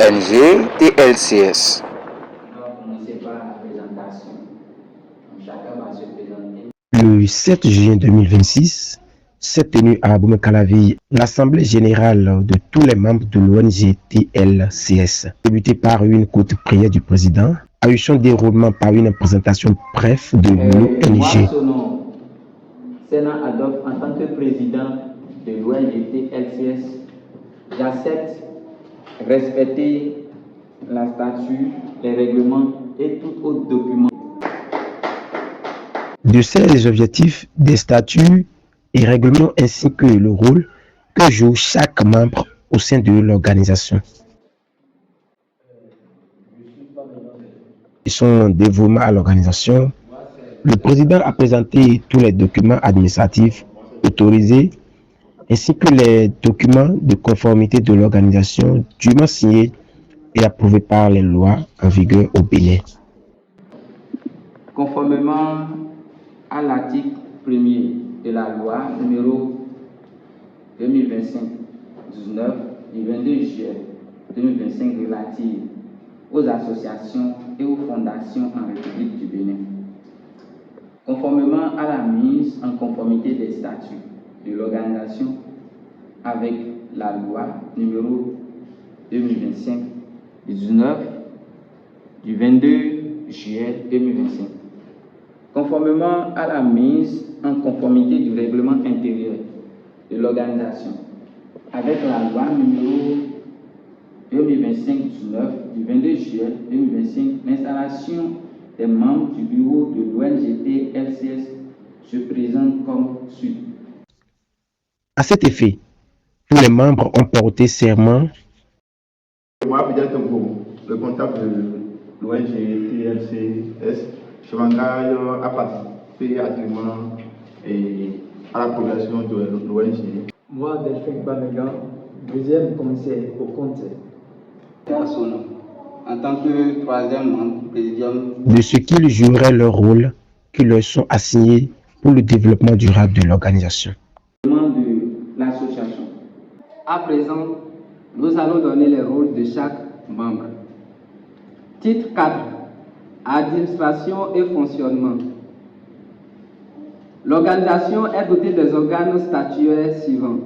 ONG TLCS. On va commencer par la présentation. Donc, chacun va se présenter. Le 7 juin 2026 s'est tenue à Boumé-Calavi l'Assemblée générale de tous les membres de l'ONG TLCS, débutée par une courte prière du président, a eu son déroulement par une présentation brève de l'ONG. Moi, son nom, Sénat Adolphe, en tant que président de l'ONG TLCS, j'accepte respecter la statut, les règlements et tout autre document. De ces objectifs, des statuts et règlements ainsi que le rôle que joue chaque membre au sein de l'organisation. Et son dévouement à l'organisation, le président a présenté tous les documents administratifs autorisés ainsi que les documents de conformité de l'organisation dûment signés et approuvés par les lois en vigueur au Bénin. Conformément à l'article 1er de la loi numéro 2025-19 du 22 juillet 2025 relative aux associations et aux fondations en République du Bénin. Conformément à la mise en conformité des statuts de l'organisation avec la loi numéro 2025-19 du 22 juillet 2025. Conformément à la mise en conformité du règlement intérieur de l'organisation avec la loi numéro 2025-19 du 22 juillet 2025, l'installation des membres du bureau de l'ONG TLCS se présente comme suit. À cet effet, tous les membres ont porté serment. Moi, Fidel Tombo, le comptable de l'ONG TLCS, je m'engage à participer activement à la progression de l'ONG. Moi, Delphine Bamegan, deuxième commissaire au compte. En tant que troisième membre du présidium, De ce qu'ils joueraient leur rôle qui leur sont assignés pour le développement durable de l'organisation. De l'association. À présent, nous allons donner les rôles de chaque membre. Titre 4. Administration et fonctionnement. L'organisation est dotée des organes statuaires suivants.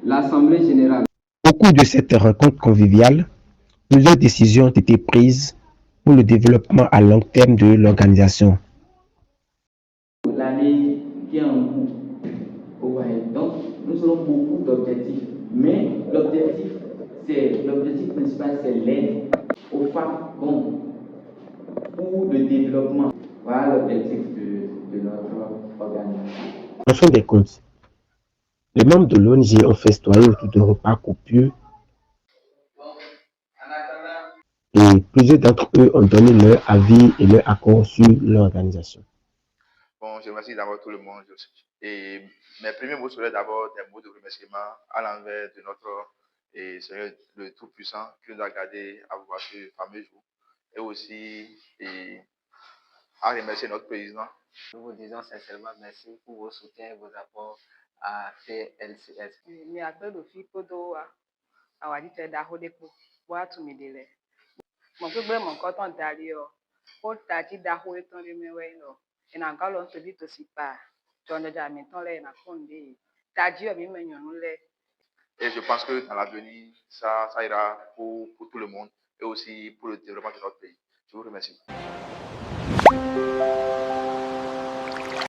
L'Assemblée générale. Au cours de cette rencontre conviviale, plusieurs décisions ont été prises pour le développement à long terme de l'organisation. L'année qui est en cours. Donc, nous aurons beaucoup d'objectifs. Mais l'objectif principal, c'est l'aide aux femmes pour le développement. Voilà l'objectif de notre organisation. En fin des comptes, les membres de l'ONG ont festoyé autour de repas copieux et plusieurs d'entre eux ont donné leur avis et leur accord sur l'organisation. Bon, je remercie d'abord tout le monde. Et mes premiers mots seraient d'abord des mots de remerciement à l'envers de notre Seigneur le Tout-Puissant qui nous a gardés à voir ce fameux jour. Et aussi à remercier notre président. Nous vous disons sincèrement merci pour vos soutiens et vos apports à TLCS. Mi akpe do fi kodo wa awadi te da ho depo wa tu mi dele. Mo gbegbe mo nkan tan dari o. O ta ti da ho etan le mi we no. Ina nkan lo to bi to si pa. Jonjo ja mi tan le na konde. Ta ji o mi menyon le. Et je pense que dans l'avenir, ça ira pour tout le monde et aussi pour le développement de notre pays. Je vous remercie.